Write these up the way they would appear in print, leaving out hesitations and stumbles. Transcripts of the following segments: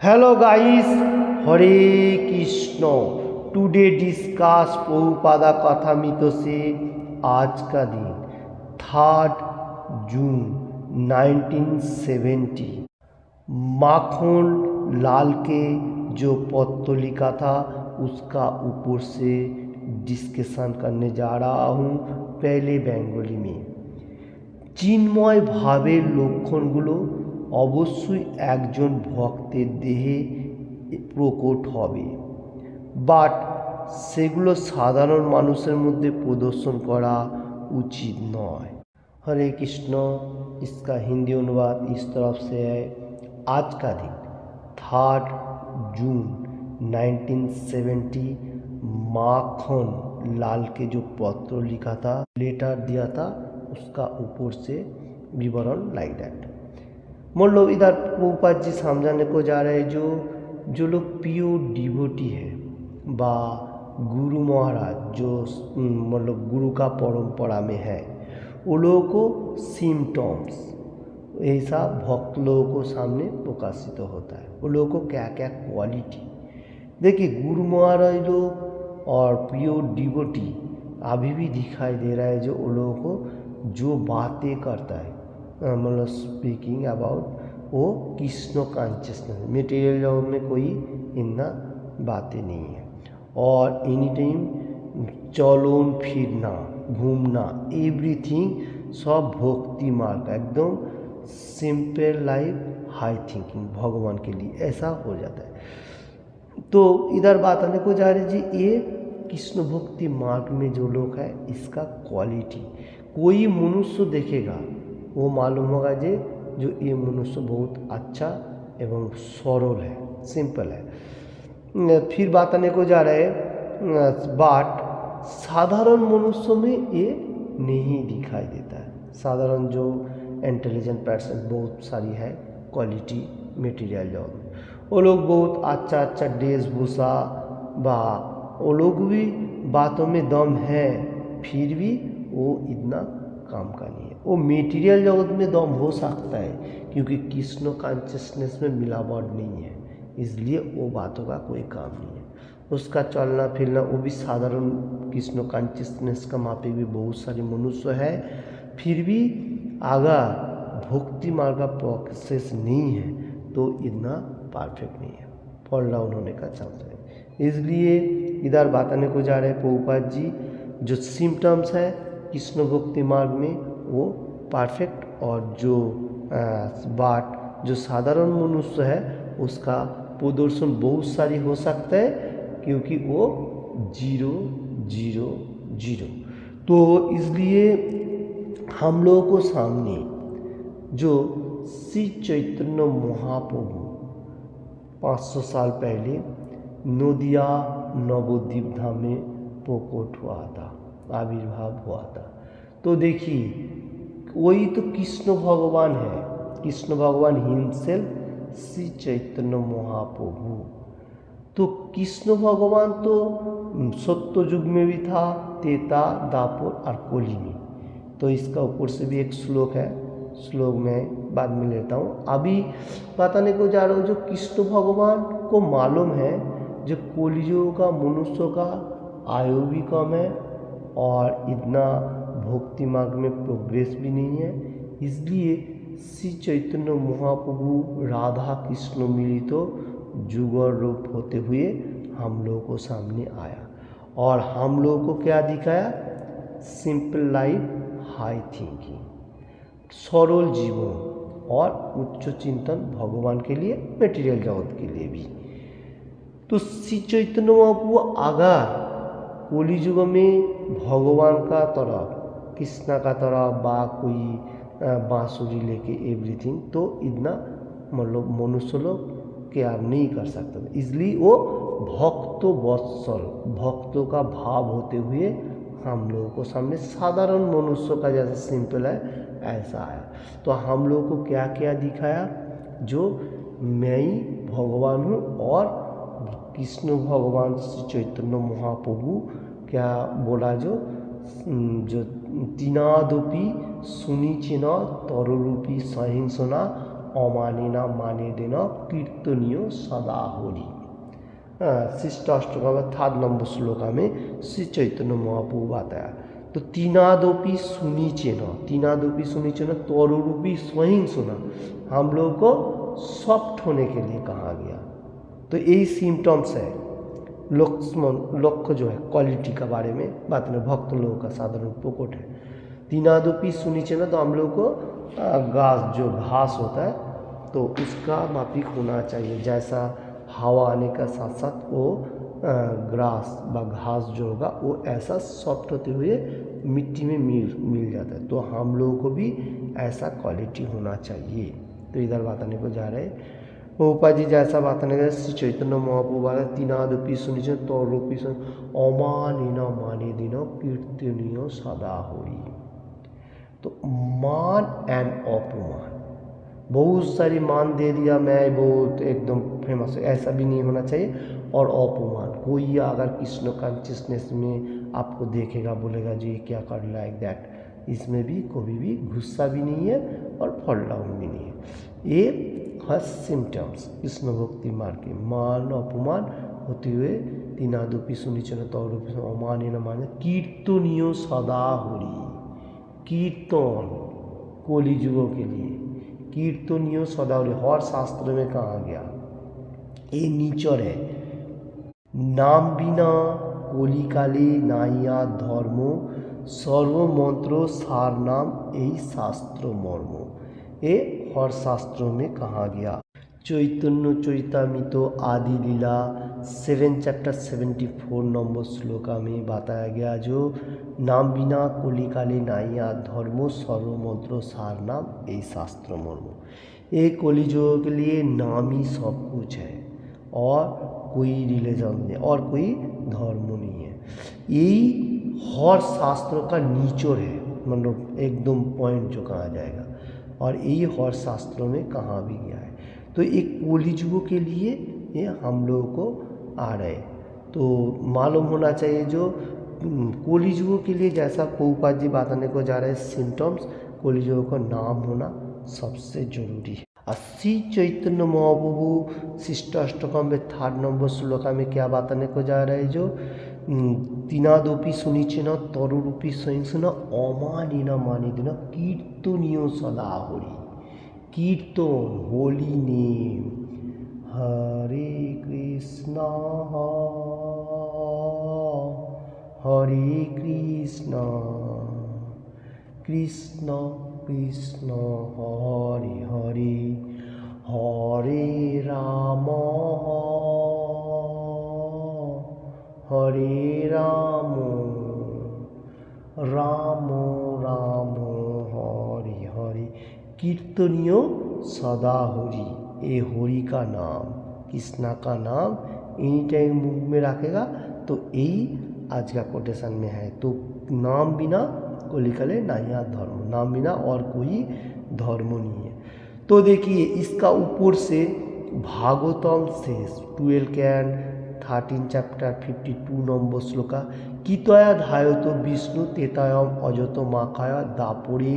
Hello guys, हरे Krishna. Today discuss Prabhupada कथामृत से आज का दिन 3 जून 1970 माखन लाल के जो पत्र लिखा था उसका ऊपर से डिस्कशन करने जा रहा हूँ। पहले बंगाली में चिन्मय भावेर लक्षणगुलो অবশ্যই একজন ভক্তের দেহে প্রকট হবে, বাট সেগুলো সাধারণ মানুষের মধ্যে প্রদর্শন করা उचित নয়। हरे कृष्ण। इसका हिंदी अनुवाद इस तरफ से है। आज का दिन 3 जून 1970 माखन लाल के जो पत्र लिखा था, लेटर दिया था, उसका ऊपर से विवरण लाइक दैट। मतलब इधर प्रभुपाद जी समझाने को जा रहे हैं जो लोग प्योर डिवोटी है बा गुरु महाराज जो मतलब गुरु का परंपरा में है, वो लोगों को सिम्टम्स ऐसा भक्त लोगों को सामने प्रकाशित होता है। वो लोगों को क्या क्या क्वालिटी, देखिए गुरु महाराज लोग और प्योर डिवोटी अभी भी दिखाई दे रहा है जो वो लोगों को जो बातें करता है, मतलब स्पीकिंग अबाउट वो कृष्ण कॉन्शियसनेस, मटेरियल जगत में कोई इतना बातें नहीं है। और एनी टाइम चलन फिरना घूमना एवरीथिंग सब भक्ति मार्ग, एकदम सिंपल लाइफ हाई थिंकिंग भगवान के लिए ऐसा हो जाता है। तो इधर बात आने को जा रही जी, ये कृष्ण भक्ति मार्ग में जो लोग है इसका क्वालिटी कोई मनुष्य देखेगा वो मालूम होगा जो ये मनुष्य बहुत अच्छा एवं सरल है, सिंपल है। फिर बात आने को जा रहा है, बाट साधारण मनुष्यों में ये नहीं दिखाई देता है। साधारण जो इंटेलिजेंट पर्सन बहुत सारी है क्वालिटी मटेरियल जॉब में, वो लोग बहुत अच्छा अच्छा वेशभूषा बा वो लोग भी बातों में दम है, फिर भी वो इतना काम का नहीं है। वो मटेरियल जगत में दम हो सकता है क्योंकि कृष्ण कॉन्शियसनेस में मिलावट नहीं है, इसलिए वो बातों का कोई काम नहीं है। उसका चलना फिरना वो भी साधारण कृष्ण कॉन्शियसनेस का मापे भी बहुत सारे मनुष्य है, फिर भी अगर भक्ति मार्ग का प्रोसेस नहीं है तो इतना परफेक्ट नहीं है, फॉल डाउन होने का चांस है। इसलिए इधर बात आने को जा रहे हैं प्रभुपाद जी, जो सिम्टम्स है कृष्ण भक्ति मार्ग में वो परफेक्ट, और जो बाट जो साधारण मनुष्य है उसका प्रदर्शन बहुत सारी हो सकता है क्योंकि वो 0 0 0। तो इसलिए हम लोगों को सामने जो श्री चैतन्य महाप्रभु 500 साल पहले नदिया नवद्वीप धाम में प्रकट हुआ था, आविर्भाव हुआ था। तो देखिए वही तो कृष्ण भगवान है, कृष्ण भगवान हिमसेल्फ श्री चैतन्य महाप्रभु। तो कृष्ण भगवान तो सत्य युग में भी था, त्रेता दापर और कली में। तो इसका ऊपर से भी एक श्लोक है, श्लोक में बाद में लेता हूँ। अभी बताने को जा रहा हूँ जो कृष्ण भगवान को मालूम है जो कलियुग का मनुष्य का आयु भी कम है और इतना भक्ति मार्ग में प्रोग्रेस भी नहीं है, इसलिए श्री चैतन्य महाप्रभु राधा कृष्ण मिलित तो जुगल रूप होते हुए हम लोगों को सामने आया और हम लोगों को क्या दिखाया, सिंपल लाइफ हाई थिंकिंग, सरल जीवन और उच्च चिंतन भगवान के लिए, मटेरियल जगत के लिए भी। तो श्री चैतन्य महाप्रभु अगर कली युग में भगवान का तरफ कृष्ण का तरफ बा कोई बांसुरी लेके एवरीथिंग, तो इतना मतलब मनुष्य लोग केयर नहीं कर सकते, इसलिए वो भक्त वत्सल भक्तों का भाव होते हुए हम लोगों को सामने साधारण मनुष्य का जैसा सिंपल है ऐसा आया। तो हम लोगों को क्या क्या दिखाया, जो मैं ही भगवान हूँ और कृष्ण भगवान श्री चैतन्य महाप्रभु क्या बोला, जो तीनादपि सुनिचिन तररूपी सहिंसना অমানিনা মানে দেন कीर्तनीय सदा हरि। शिष्ट अष्टकम 3 नंबर श्लोका में श्री चैतन्य महाप्रभु बताया। तो तीनादोपी सुनीचे न, तीनादोपी सुनीचे न तोरूपी स्वयं सुना, हम लोगों को सॉफ्ट होने के लिए कहा गया। तो यही सिम्टम्स है। लक्ष्य जो है क्वालिटी का बारे में बात नहीं, भक्त लोगों का साधारण प्रकट है। तीनादोपी सुनीचे न, तो हम लोगों को घास होता है तो उसका मापिक होना चाहिए। जैसा हवा आने का साथ साथ वो ग्रास व घास जो होगा वो ऐसा सॉफ्ट होते हुए मिट्टी में मिल जाता है। तो हम लोगों को भी ऐसा क्वालिटी होना चाहिए। तो इधर बताने को जा रहे हैं प्रभुपा जी, जैसा बताने का श्री चैतन्य महाप्रभु वाला तीनादपि सुनिचे तौरूपी अमानिना माने दिन कीर्तनीय सदा हरि। तो मान एंड अपमान, बहुत सारी मान दे दिया, मैं बहुत एकदम फेमस है, ऐसा भी नहीं होना चाहिए। और अपमान, कोई अगर कृष्ण कॉन्शियसनेस में आपको देखेगा बोलेगा जी क्या कर लाइक दैट, इसमें भी कभी भी गुस्सा भी नहीं है और फॉल डाउन भी नहीं है। ये है सिम्टम्स कृष्ण भक्ति मार्ग के। मान अपमान होते हुए तीनादपि सुनिचन तौरूपी अमाने न माने कीर्तनीय सदा हरि। कीर्तन कोली युगों के लिए कीर्तनीय सदा हरि हर शास्त्र में कहा गया। ये नीचर है। नाम बिना कलिकाले नाइया धर्म सर्वमंत्र सार नाम यही शास्त्र मर्म। ये हर शास्त्रों में कहा गया। चैतन्य चरितामृत आदि लीला 7 चैप्टर 74 नंबर श्लोका में बताया गया, जो नाम बिना कलिकाले नाइया धर्म सर्वमंत्र सार नाम यही शास्त्र मर्म। ये कलियुग के लिए नाम ही सब कुछ है और कोई रिलीजन नहीं और कोई धर्म नहीं है। यही हर शास्त्रों का निचोड़ है, मतलब एकदम पॉइंट जो कहा जाएगा, और यही हर शास्त्रों में कहा भी गया है। तो एक कलियुग के लिए ये हम लोगों को आ रहे, तो मालूम होना चाहिए जो कलियुग के लिए जैसा प्रभुपाद जी बताने को जा रहे हैं सिम्टम्स, कलियुग का नाम होना सबसे जरूरी है। श्री चैतन्य महाप्रभु शिष्ट अष्टकम में 3 नंबर श्लोका में क्या बताने को जा रहे हैं, जो तीनादपि सुनिचे न तरुरूपी स्वयं सुना अमानिन माने दिन कीर्तनीय सदा हरि। कीर्तन होली नेम, हरे कृष्णा हरे कृष्णा कृष्ण कृष्ण हरे हरे हरे राम हरे राम राम राम हरे हरे। कीर्तनीय सदा हरि, ये हरि का नाम, कृष्णा का नाम एनी टाइम मुख में रखेगा तो यही आज का कोटेशन में है। तो नाम बिना कलिकाले नाया धर्म, नाम बिना और कोई धर्म नहीं है। तो देखिए इसका ऊपर से भागवतम से 12 कैन 13 चैप्टर 52 नंबर श्लोका कितया ध्यायतो विष्णु तेतायम अजतो माखाय दापरे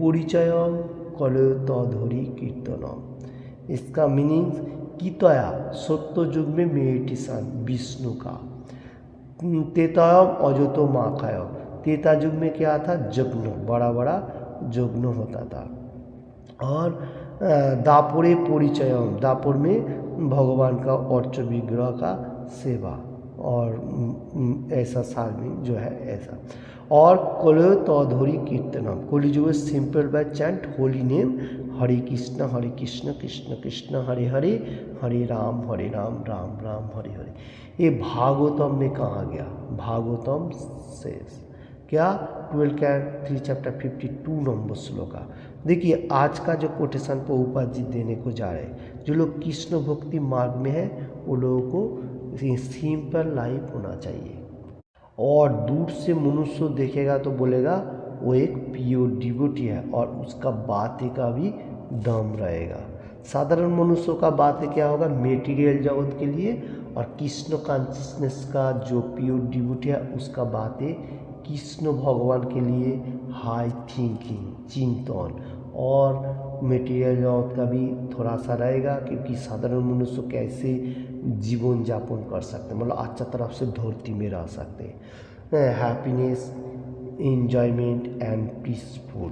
परिचयम कलयो तधरि कीर्तनम। इसका मीनिंग कितया सत्य युग में मेडिटेशन विष्णु का, तेतायम अजतो माखाय, त्रेता युग में क्या था, यज्ञ, बड़ा बड़ा यज्ञ होता था। और दापुरे परिचयम, दापुर में भगवान का अर्च विग्रह का सेवा और ऐसा सार्वजनिक जो है ऐसा। और कलयो तधरि कीर्तनम, Kaliyuga simple by chant holy name Hare Krishna Krishna Krishna Hare Hare Hare Ram Ram Ram Hare Hare. ये भागवतम में कहा गया। भागवतम से क्या 12 कैन 3 चैप्टर 52 नंबर श्लोका। देखिए आज का जो कोटेशन प्रभुपाद जी देने को जा रहे हैं, जो लोग कृष्ण भक्ति मार्ग में है वो लोगों को सिंपल लाइफ होना चाहिए। और दूर से मनुष्य देखेगा तो बोलेगा वो एक प्योर डिवोटी है और उसका बातें का भी दम रहेगा। साधारण मनुष्यों का बातें क्या होगा, मेटीरियल जगत के लिए, और कृष्ण कॉन्शियसनेस का जो प्योर डिवोटी है उसका बातें कृष्ण भगवान के लिए हाई थिंकिंग, चिंतन और मटेरियल जगत का भी थोड़ा सा रहेगा, क्योंकि साधारण मनुष्य कैसे जीवन यापन कर सकते हैं, मतलब अच्छा तरफ से धरती में रह सकते हैं, हैप्पीनेस, एंजॉयमेंट एंड पीसफुल।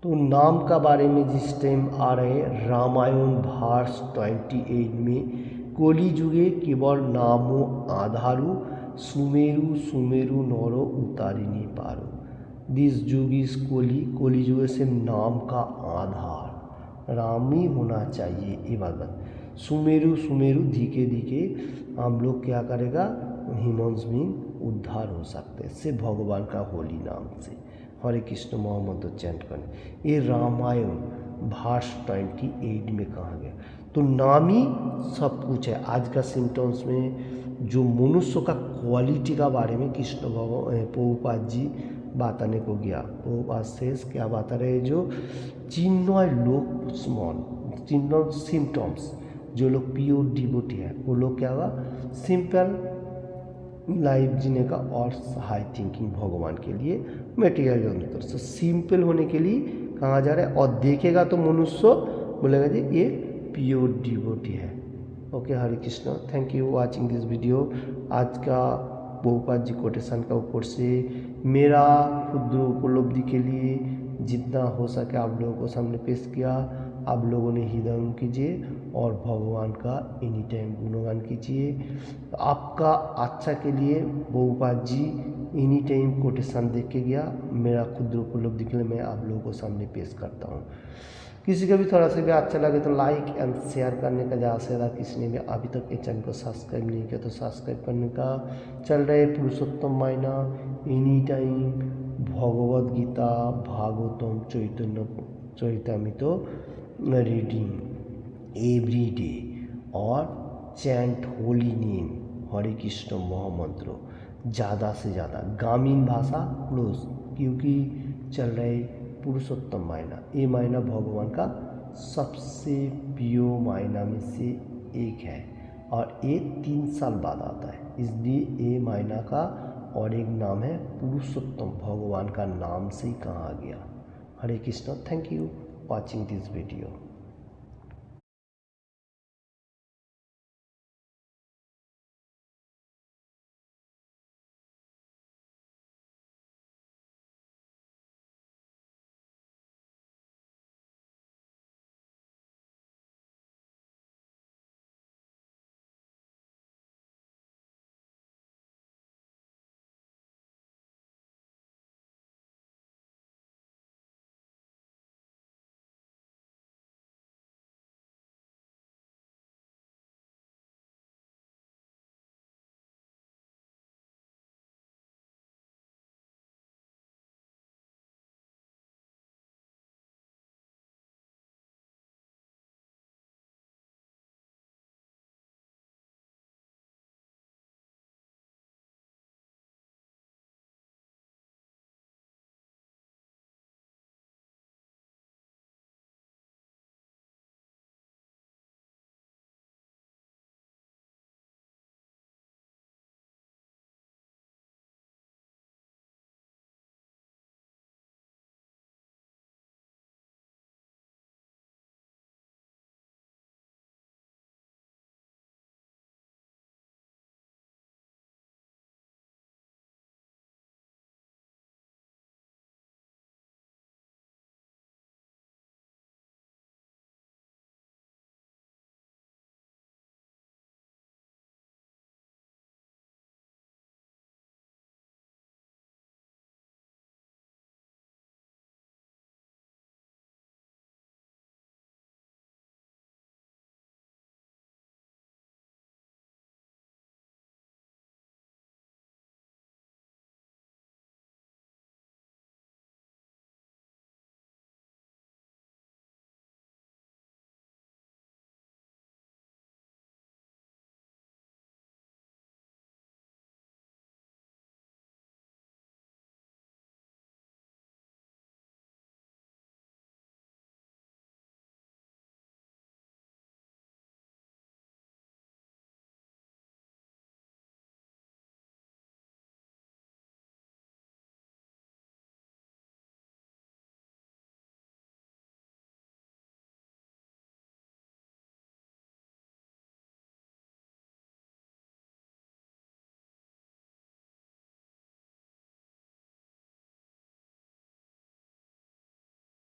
तो नाम का बारे में जिस टाइम आ रहे हैं, रामायण भार्स 28 में कली जुगे केवल नामो आधारू सुमेरु सुमेरु नौरो उतारिनी पारो। दिस युग इज कली जुग से नाम का आधार राम ही होना चाहिए, ये बात। सुमेरु सुमेरु धीके धीके हम लोग क्या करेगा, ह्यूमन्स बीइंग उद्धार हो सकते हैं से भगवान का होली नाम से। हरे कृष्ण मोहम्मद चैंट करें। ये रामायण भार्स 28 में कहा गया। तो नाम ही सब कुछ है। आज का सिम्टम्स में जो मनुष्य का क्वालिटी का बारे में कृष्ण भगवान प्रभुपाद जी बताने को गया। प्रभुपाद से क्या बता रहे, जो चिन्मय लोक स्मॉल चिन्ह सिम्टम्स, जो लोग प्योर डिवोटी है वो लोग क्या हुआ, सिंपल लाइफ जीने का और हाई थिंकिंग भगवान के लिए मटेरियल अंतर से सिंपल होने के लिए कहा जा रहा है। और देखेगा तो मनुष्य बोलेगा जी ये प्योर डिवोटी है। Okay, Hare Krishna, thank you watching this video. आज का प्रभुपाद जी कोटेशन का ऊपर से मेरा क्षुद्र उपलब्धि के लिए जितना हो सके आप लोगों को सामने पेश किया। आप लोगों ने हृदय कीजिए और भगवान का एनी टाइम गुणगान कीजिए। आपका अच्छा के लिए Prabhupada ji any time quotation देख के गया। मेरा क्षुद्र उपलब्धि के लिए मैं आप लोगों को सामने पेश करता हूँ। किसी का भी थोड़ा सा भी अच्छा लगे तो लाइक एंड शेयर करने का ज़्यादा से ज़्यादा। किसी ने भी अभी तक ये चैनल को सब्सक्राइब नहीं किया तो सब्सक्राइब करने का। चल रहे पुरुषोत्तम महीना एनी टाइम भगवद गीता भागवतम चैतन्य रीडिंग एवरी डे और chant holy name Hare Krishna महामंत्र ज़्यादा से ज़्यादा। ग्रामीण भाषा क्लोज, क्योंकि चल रहे पुरुषोत्तम महीना। ये महीना भगवान का सबसे प्रिय महीना में से एक है और ये 3 साल बाद आता है, इसलिए ये महीना का और एक नाम है पुरुषोत्तम, भगवान का नाम से ही कहा गया। Hare Krishna, thank you watching this video.